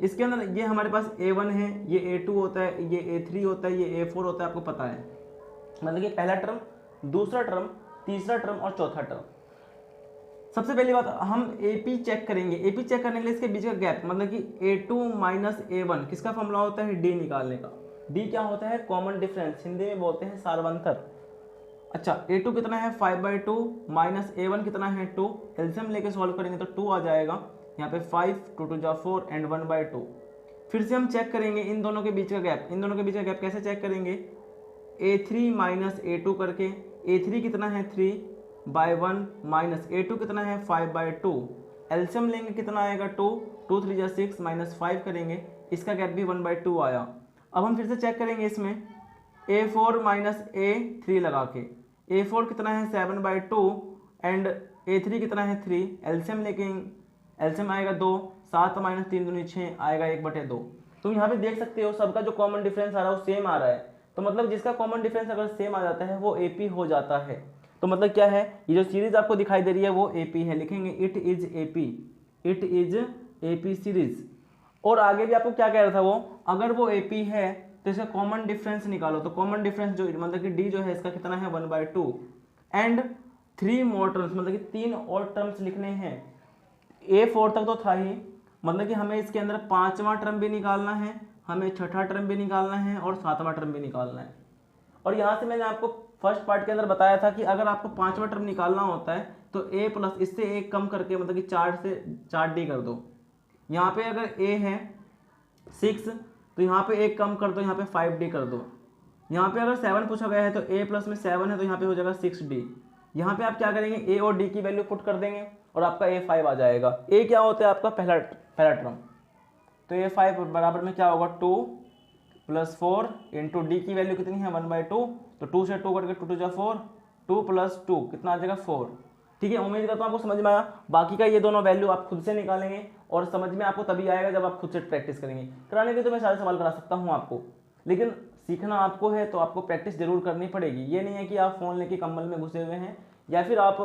इसके अंदर ये हमारे पास A1 है, ये A2 होता है, ये A3 होता है, ये A4 होता है, आपको पता है। मतलब कि पहला टर्म, दूसरा टर्म, तीसरा टर्म और चौथा टर्म। सबसे पहली बात हम AP चेक करेंगे। AP चेक करने के लिए इसके बीच का गैप, मतलब कि A2 माइनस A1 किसका फॉर्मूला होता है, D निकालने का। D क्या होता है, कॉमन डिफरेंस, हिंदी में बोलते हैं सार्वंतर। अच्छा, A2 कितना है 5/2 माइनस A1 कितना है 2, एलसीएम लेके सॉल्व करेंगे तो 2 आ जाएगा। यहाँ पे 5, 2 2 जा 4 एंड 1/2। फिर से हम चेक करेंगे इन दोनों के बीच का गैप। इन दोनों के बीच का गैप कैसे चेक करेंगे, A3 माइनस A2 करके। A3 कितना है 3/1 माइनस A2 कितना है 5/2, एलसीएम लेंगे कितना आएगा 2, 2 3 जा 6 माइनस 5 करेंगे, इसका गैप भी 1/2 आया। अब हम फिर से चेक करेंगे इसमें A4 माइनस A3 लगा के। A4 कितना है 7/2 एंड A3 कितना है 3, एलसीएम लेके एलसीएम आएगा 2, 7 माइनस 3 दूनी 6 आएगा 1/2। तो यहाँ पे देख सकते हो सबका जो कॉमन डिफरेंस आ रहा है वो सेम आ रहा है। तो मतलब जिसका कॉमन डिफरेंस अगर सेम आ जाता है वो AP हो जाता है। तो मतलब क्या है, ये जो सीरीज आपको दिखाई दे रही है वो AP है, लिखेंगे it is AP, it is AP series. और आगे भी आपको क्या कह रहा था वो, अगर वो AP है तो इसका कॉमन डिफरेंस निकालो। तो कॉमन डिफरेंस जो मतलब कि D जो है इसका कितना है 1/2 एंड 3 मोर टर्म्स, मतलब कि 3 और टर्म्स लिखने हैं। A4 तक तो था ही, मतलब कि हमें इसके अंदर 5वां टर्म भी निकालना है, हमें छठा टर्म भी निकालना है और 7वां टर्म भी निकालना है। और यहाँ से मैंने आपको फर्स्ट पार्ट के अंदर बताया था कि अगर आपको 5वां टर्म निकालना होता है तो A प्लस इससे एक कम करके, मतलब कि 4 से 4D कर दो। यहाँ पे अगर A है 6 तो यहाँ पे एक कम कर दो, यहाँ पे 5D कर दो। यहाँ पे अगर 7 पूछा गया है तो A प्लस में 7 है तो यहाँ पे हो जाएगा 6D। यहाँ पे आप क्या करेंगे, A और D की वैल्यू पुट कर देंगे और आपका A5 आ जाएगा। A क्या होता है आपका पहला टर्म, तो A5 बराबर में क्या होगा 2 + 4 इंटू D की वैल्यू कितनी है 1/2, तो 2 से 2 करके 2 2 जा 4, 2 + 2 कितना आ जाएगा 4। ठीक है, उम्मीद करता हूँ आपको समझ में आया। बाकी का ये दोनों वैल्यू आप खुद से निकालेंगे और समझ में आपको तभी आएगा जब आप खुद से प्रैक्टिस करेंगे। कराने के तो मैं सारे सवाल करा सकता हूँ आपको, लेकिन सीखना आपको है तो आपको प्रैक्टिस जरूर करनी पड़ेगी। ये नहीं है कि आप फ़ोन लेके कंबल में घुसे हुए हैं या फिर आप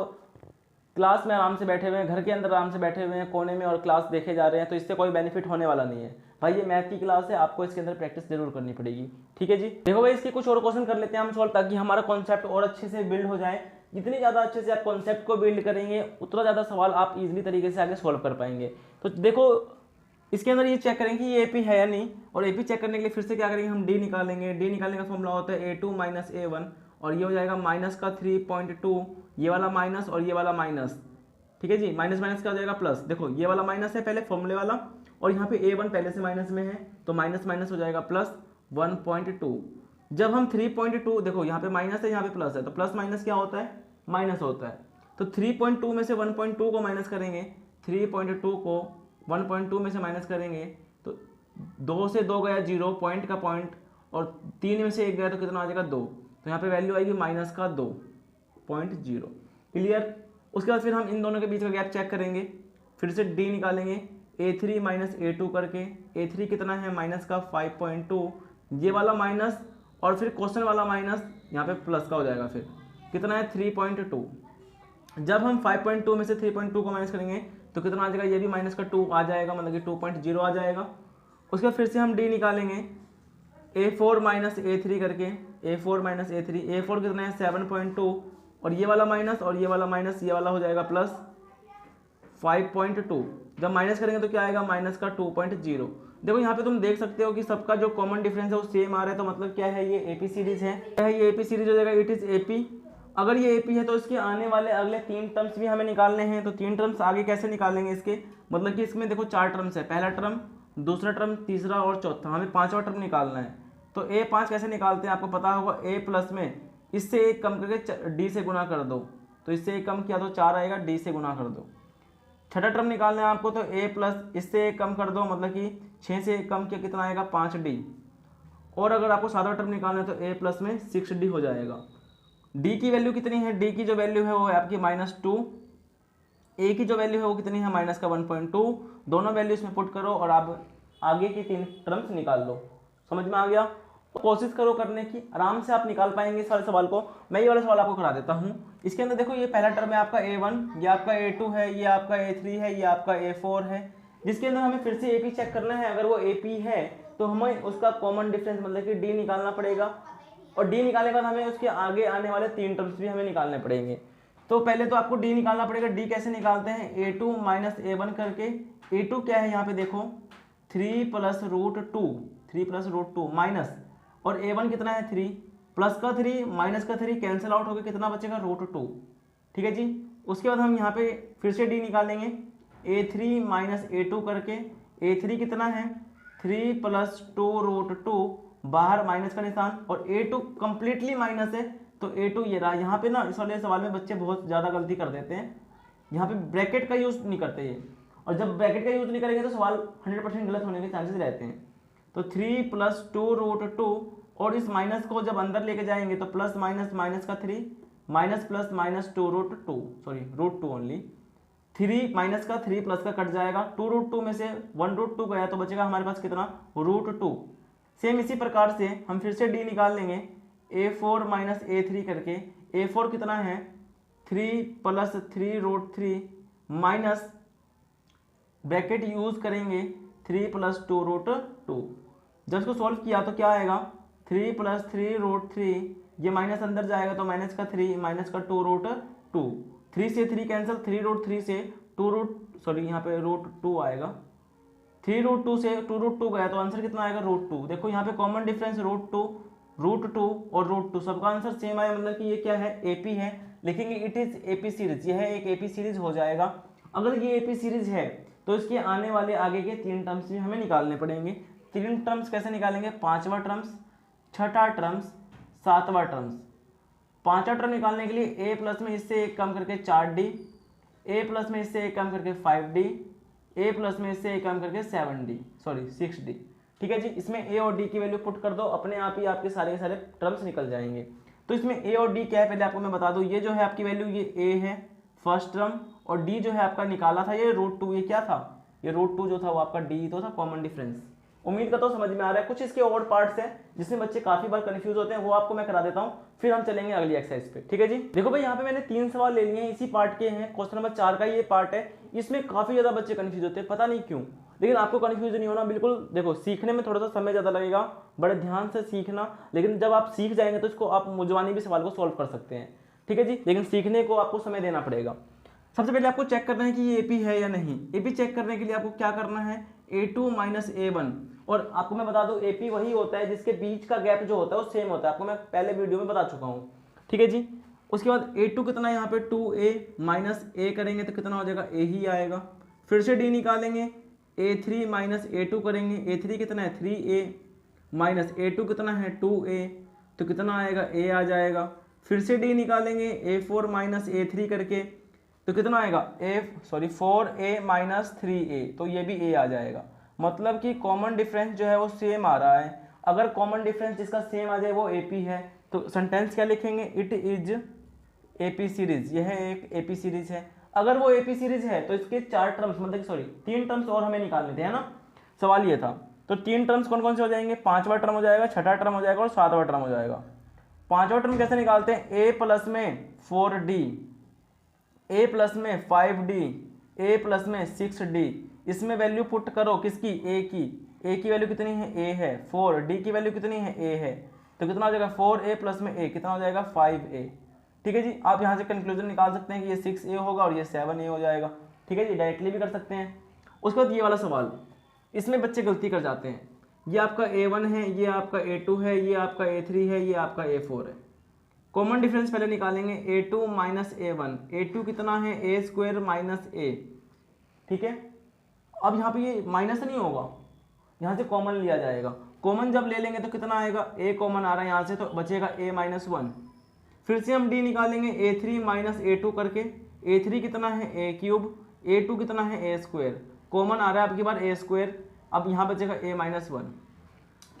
क्लास में आराम से बैठे हुए हैं, घर के अंदर आराम से बैठे हुए हैं कोने में और क्लास देखे जा रहे हैं, तो इससे कोई बेनिफिट होने वाला नहीं है भाई। ये मैथ की क्लास है, आपको इसके अंदर प्रैक्टिस जरूर करनी पड़ेगी। ठीक है जी, देखो भाई इसके कुछ और क्वेश्चन कर लेते हैं हम सॉल्व, ताकि हमारा कॉन्सेप्ट और अच्छे से बिल्ड हो जाए। जितनी ज़्यादा अच्छे से आप कॉन्सेप्ट को बिल्ड करेंगे उतना ज़्यादा सवाल आप इजीली तरीके से आगे सॉल्व कर पाएंगे। तो देखो इसके अंदर ये चेक करेंगे कि ये AP है या नहीं, और AP चेक करने के लिए फिर से क्या करेंगे, हम D निकालेंगे। D निकालने का फॉर्मूला होता है A2 माइनस A1, और ये हो जाएगा माइनस का 3.2, ये वाला माइनस और ये वाला माइनस। ठीक है जी, माइनस माइनस क्या हो जाएगा प्लस। देखो ये वाला माइनस है पहले फॉर्मूले वाला, और यहाँ पे A1 पहले से माइनस में है तो माइनस माइनस हो जाएगा प्लस 1.2। जब हम 3.2, देखो यहाँ पे माइनस है यहाँ पे प्लस है, तो प्लस माइनस क्या होता है, माइनस होता है। तो 3.2 में से 1.2 को माइनस करेंगे, 3.2 को 1.2 में से माइनस करेंगे तो 2 से 2 गया 0, पॉइंट का पॉइंट, और 3 में से 1 गया तो कितना आ जाएगा 2, तो यहाँ पे वैल्यू आएगी माइनस का 2.0। क्लियर। उसके बाद फिर हम इन दोनों के बीच का गैप चेक करेंगे, फिर से D निकालेंगे A3 माइनस A2 करके। A3 कितना है माइनस का 5.2, ये वाला माइनस और फिर क्वेश्चन वाला माइनस, यहाँ पे प्लस का हो जाएगा, फिर कितना है 3.2। जब हम 5.2 में से 3.2 को माइनस करेंगे तो कितना आ जाएगा, ये भी माइनस का 2 आ जाएगा, मतलब कि 2.0 आ जाएगा। उसके बाद फिर से हम D निकालेंगे A4 माइनस A3 करके। A4 माइनस A3, A4 कितना है 7.2, और ये वाला माइनस और ये वाला माइनस, ये वाला हो जाएगा प्लस 5.2। जब माइनस करेंगे तो क्या आएगा, माइनस का 2.0। देखो यहाँ पे तुम देख सकते हो कि सबका जो कॉमन डिफरेंस है वो सेम आ रहा है, तो मतलब क्या है, ये AP सीरीज है। क्या है, ये AP सीरीज हो जाएगा, इट इज AP। अगर ये AP है तो इसके आने वाले अगले 3 टर्म्स भी हमें निकालने हैं। तो 3 टर्म्स आगे कैसे निकालेंगे इसके, मतलब कि इसमें देखो 4 टर्म्स है, पहला टर्म, दूसरा टर्म, तीसरा और चौथा, हमें 5वां टर्म निकालना है। तो A5 कैसे निकालते हैं आपको पता होगा, A प्लस में इससे एक कम करके D से गुना कर दो, तो इससे एक कम किया तो 4 आएगा, D से गुना कर दो। छठा टर्म निकालना है आपको, तो A प्लस इससे एक कम कर दो, मतलब कि 6 से एक कम किया कितना आएगा 5D। और अगर आपको 7वां टर्म निकालना है तो A प्लस में 6D हो जाएगा। D की वैल्यू कितनी है, D की जो वैल्यू है वो है आपकी -2, A की जो वैल्यू है वो कितनी है माइनस का 1.2। दोनों वैल्यू इसमें पुट करो और आप आगे की 3 टर्म्स निकाल लो। समझ में आ गया। तो कोशिश करो करने की, आराम से आप निकाल पाएंगे इस वाले सवाल को। मैं ये वाला सवाल आपको करा देता हूँ। इसके अंदर देखो ये पहला टर्म है आपका A1, ये आपका A2 है, ये आपका A3 है, ये आपका A4 है, जिसके अंदर हमें फिर से AP चेक करना है। अगर वो AP है तो हमें उसका कॉमन डिफरेंस मतलब कि D निकालना पड़ेगा, और D निकालने के बाद हमें उसके आगे आने वाले 3 टर्म्स भी हमें निकालने पड़ेंगे। तो पहले तो आपको D निकालना पड़ेगा। D कैसे निकालते हैं, A2 माइनस A1 करके। A2 क्या है यहाँ पे देखो 3 प्लस रूट टू माइनस, और A1 कितना है 3, प्लस का 3 माइनस का 3 कैंसिल आउट होकर कितना बचेगा √2। ठीक है जी। उसके बाद हम यहाँ पे फिर से D निकालेंगे, A3 माइनस A2 करके। A3 कितना है 3 प्लस 2√2, बाहर माइनस का निशान, और A2 कंप्लीटली माइनस है तो A2 ये रहा। यहाँ पे ना इस वाले सवाल में बच्चे बहुत ज़्यादा गलती कर देते हैं, यहाँ पे ब्रैकेट का यूज़ नहीं करते ये, और जब ब्रैकेट का यूज़ नहीं करेंगे तो सवाल 100% गलत होने के चांसेस रहते हैं। तो 3 प्लस 2√2, और इस माइनस को जब अंदर लेके जाएंगे तो प्लस माइनस माइनस का 3 minus plus minus √2 only. 3 minus का 3 प्लस का कट जाएगा, 2√2 में से 1√2 गया तो बचेगा हमारे पास कितना √2। सेम इसी प्रकार से हम फिर से D निकाल लेंगे, A4 माइनस A3 करके। A4 कितना है 3 प्लस 3√3 माइनस ब्रैकेट यूज करेंगे 3 प्लस 2√2। जब इसको सॉल्व किया तो क्या आएगा 3 प्लस 3√3, ये माइनस अंदर जाएगा तो माइनस का 3 माइनस का 2√2, 3 से 3 कैंसिल, 3√3 से यहाँ पे √2 आएगा, 3√2 से 2√2 गया तो आंसर कितना आएगा √2। देखो यहाँ पे कॉमन डिफरेंस √2 और √2 सबका आंसर सेम आया, मतलब कि ये क्या है AP है। लिखेंगे इट इज AP सीरीज, यह एक AP सीरीज हो जाएगा। अगर ये AP सीरीज है तो इसके आने वाले आगे के 3 टर्म्स भी हमें निकालने पड़ेंगे। 3 टर्म्स कैसे निकालेंगे, 5वां टर्म्स, 6ठा टर्म्स, 7वां टर्म्स। 5वां टर्म निकालने के लिए A प्लस में इससे 1 कम करके 4D, A प्लस में इससे 1 कम करके 5D, A प्लस में इससे 1 कम करके 6D। ठीक है जी। इसमें A और D की वैल्यू पुट कर दो, अपने आप ही आपके सारे के सारे टर्म्स निकल जाएंगे। तो इसमें A और D क्या है पहले आपको मैं बता दूं, ये जो है आपकी वैल्यू ये A है फर्स्ट टर्म, और D जो है आपका निकाला था ये √2, ये क्या था ये √2 जो था वो आपका D तो था कॉमन डिफरेंस। उम्मीद करता हूँ समझ में आ रहा है। कुछ इसके और पार्ट्स हैं जिसमें बच्चे काफी बार कंफ्यूज होते हैं, वो आपको मैं करा देता हूँ, फिर हम चलेंगे अगली एक्सरसाइज पे। ठीक है जी। देखो भाई यहाँ पे मैंने 3 सवाल ले लिए हैं, इसी पार्ट के हैं। क्वेश्चन नंबर 4 का ये पार्ट है। इसमें काफी ज्यादा बच्चे कंफ्यूज होते हैं, पता नहीं क्यों, लेकिन आपको कंफ्यूज नहीं होना। बिल्कुल देखो, सीखने में थोड़ा सा समय ज्यादा लगेगा, बड़े ध्यान से सीखना, लेकिन जब आप सीख जाएंगे तो इसको आप मुजवानी भी सवाल को सॉल्व कर सकते हैं। ठीक है जी। लेकिन सीखने को आपको समय देना पड़ेगा। सबसे पहले आपको चेक करना है कि ये AP है या नहीं। AP चेक करने के लिए आपको क्या करना है, A2 माइनस A1, और आपको मैं बता दूं AP वही होता है जिसके बीच का गैप जो होता है वो सेम होता है, आपको मैं पहले वीडियो में बता चुका हूँ। ठीक है जी। उसके बाद A2 कितना है यहाँ पे 2A माइनस A करेंगे तो कितना हो जाएगा A ही आएगा। फिर से D निकालेंगे, A3 माइनस A2 करेंगे, A3 कितना है 3A माइनस A2 कितना है 2A, तो कितना आएगा A आ जाएगा। फिर से D निकालेंगे A4 माइनस A3 करके, तो कितना आएगा 4A माइनस 3A, तो ये भी A आ जाएगा। मतलब कि कॉमन डिफरेंस जो है वो सेम आ रहा है। अगर कॉमन डिफरेंस जिसका सेम आ जाए वो AP है, तो सेंटेंस क्या लिखेंगे, इट इज AP सीरीज, यह एक AP सीरीज है। अगर वो AP सीरीज है तो इसके 4 टर्म्स मतलब 3 टर्म्स और हमें निकालने थे, है ना, सवाल ये था। तो 3 टर्म्स कौन कौन से हो जाएंगे, 5वां टर्म हो जाएगा, 6ठा टर्म हो जाएगा और 7वां टर्म हो जाएगा। 5वां टर्म कैसे निकालते हैं, A प्लस में 4D, A प्लस में 5D, A प्लस में 6D। इसमें वैल्यू पुट करो किसकी, A की वैल्यू कितनी है A है 4, D की वैल्यू कितनी है A है, तो कितना हो जाएगा 4A प्लस में A कितना हो जाएगा 5A। ठीक है जी। आप यहाँ से कंक्लूजन निकाल सकते हैं कि ये 6A होगा और ये 7A हो जाएगा। ठीक है जी, डायरेक्टली भी कर सकते हैं। उसके बाद ये वाला सवाल, इसमें बच्चे गलती कर जाते हैं। ये आपका A1 है, ये आपका A2 है, ये आपका A3 है, ये आपका A4 है। कॉमन डिफरेंस पहले निकालेंगे, A2 माइनस A1, A2 कितना है A स्क्वायर माइनस A। ठीक है। अब यहाँ पे ये माइनस नहीं होगा, यहाँ से कॉमन लिया जाएगा। कॉमन जब ले लेंगे तो कितना आएगा, A कॉमन आ रहा है यहाँ से, तो बचेगा A माइनस 1। फिर से हम D निकालेंगे A3 माइनस A2 करके, A3 कितना है A क्यूब, A2 कितना है A स्क्वायर, कॉमन आ रहा है आपकी बार A स्क्वायर, अब यहाँ बचेगा A माइनस 1।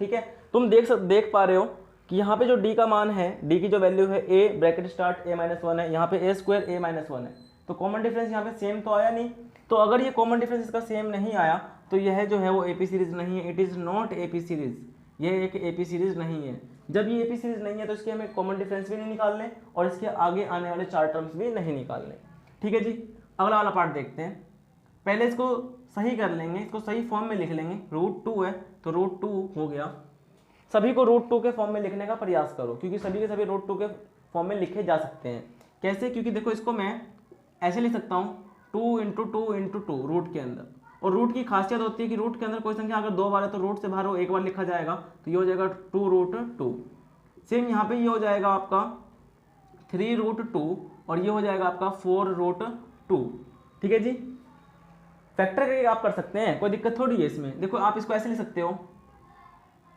ठीक है। तुम देख पा रहे हो कि यहाँ पे जो D का मान है, D की जो वैल्यू है A bracket start A minus 1 है, यहाँ पे A स्क्वायर A माइनस 1 है, तो कॉमन डिफरेंस यहाँ पे सेम तो आया नहीं। तो अगर ये कॉमन डिफरेंस इसका सेम नहीं आया तो यह जो है वो AP सीरीज नहीं है, it is not AP series, यह एक AP सीरीज नहीं है। जब ये AP सीरीज नहीं है तो इसके हमें कॉमन डिफरेंस भी नहीं निकालने और इसके आगे आने वाले 4 टर्म्स भी नहीं निकालने। ठीक है जी। अगला वाला पार्ट देखते हैं। पहले इसको सही कर लेंगे, इसको सही फॉर्म में लिख लेंगे। √2 है तो √2 हो गया। सभी को √2 के फॉर्म में लिखने का प्रयास करो, क्योंकि सभी के सभी √2 के फॉर्म में लिखे जा सकते हैं। कैसे? क्योंकि देखो इसको मैं ऐसे लिख सकता हूँ 2 × 2 × 2 रूट के अंदर। और रूट की खासियत होती है कि रूट के अंदर कोई संख्या अगर 2 बार है तो रूट से बाहर वो एक बार लिखा जाएगा, तो ये हो जाएगा 2√2। सेम यहाँ पे ये हो जाएगा आपका 3√2 और ये हो जाएगा आपका 4√2। ठीक है जी। फैक्टर करके आप कर सकते हैं, कोई दिक्कत थोड़ी है इसमें। देखो आप इसको ऐसे लिख सकते हो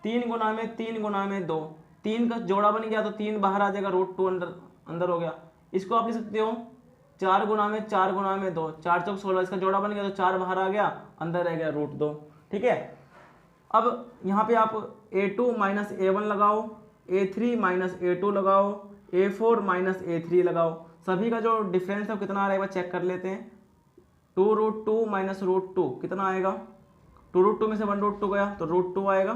3 × 3 × 2, 3 का जोड़ा बन गया तो 3 बाहर आ जाएगा, √2 अंदर हो गया। इसको आप लिख सकते हो 4 × 4 × 2, 4 चौक 16, इसका जोड़ा बन गया तो 4 बाहर आ गया, अंदर रह गया √2। ठीक है। अब यहाँ पे आप a2 - a1 लगाओ, a3 - a2 लगाओ, a4 - a3 लगाओ। सभी का जो डिफरेंस है कितना आ रहा है चेक कर लेते हैं। 2√2 - √2 कितना आएगा? 2√2 में से 1√2 गया तो √2 आएगा।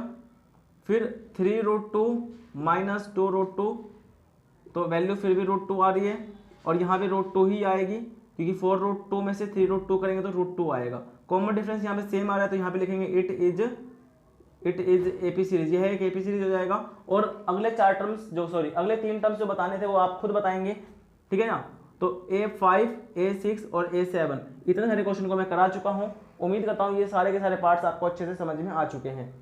फिर 3√2 - 2√2 तो वैल्यू फिर भी √2 आ रही है, और यहाँ पे √2 ही आएगी, क्योंकि 4√2 में से 3√2 करेंगे तो √2 आएगा। कॉमन डिफरेंस यहाँ पे सेम आ रहा है तो यहाँ पे लिखेंगे इट इज एपी सीरीज, यह एक एपी सीरीज हो जाएगा। और अगले 4 टर्म्स अगले 3 टर्म्स जो बताने थे वो आप खुद बताएंगे, ठीक है ना। तो A5, A6 और A7 इतने सारे क्वेश्चन को मैं करा चुका हूँ। उम्मीद करता हूँ ये सारे के सारे पार्ट्स आपको अच्छे से समझ में आ चुके हैं।